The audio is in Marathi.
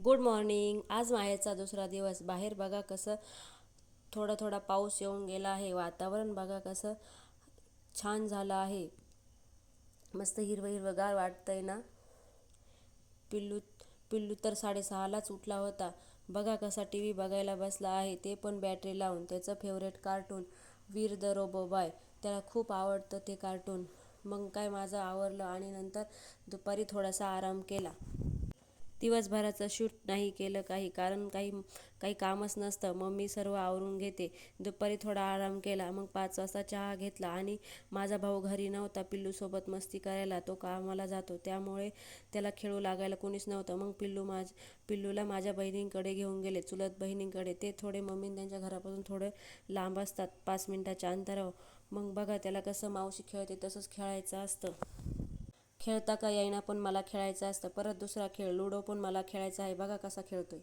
Good morning. आज माहेरचा दुसरा दिवस. बाहेर बघा कसं थोडा थोडा पाऊस येऊन गेला आहे. वातावरण बघा कसं छान झालं आहे. मस्त हिरवं हिरवंगार वाटतंय ना. पिल्लू पिल्लू तर 6:30लाच उठला होता. बघा कसा टी व्ही बघायला बसला आहे, ते पण बॅटरी लावून. त्याचं फेवरेट कार्टून वीर द रोबोबाय. त्याला खूप आवडतं ते कार्टून. मग काय माझं आवरलं आणि नंतर दुपारी थोडासा आराम केला. दिवसभराचं शूट नाही केलं काही, कारण काही काही कामच नसतं. मम्मी सर्व आवरून घेते. दुपारी थोडा आराम केला. मग 5 वाजता चहा घेतला आणि माझा भाऊ घरी नव्हता पिल्लूसोबत मस्ती करायला. तो कामाला जातो, त्यामुळे त्याला खेळू लागायला कोणीच नव्हतं. मग पिल्लूला माझ्या बहिणींकडे घेऊन गेले, चुलत बहिणींकडे. ते थोडे मम्मी त्यांच्या घरापासून थोडे लांब असतात, 5 मिनिटाच्या अंतरावर. मग बघा त्याला कसं मावशी खेळते तसंच खेळायचं असतं. खेळता का येईना पण मला खेळायचं असतं. परत दुसरा खेळ लुडो पण मला खेळायचा आहे. बघा कसा खेळतोय.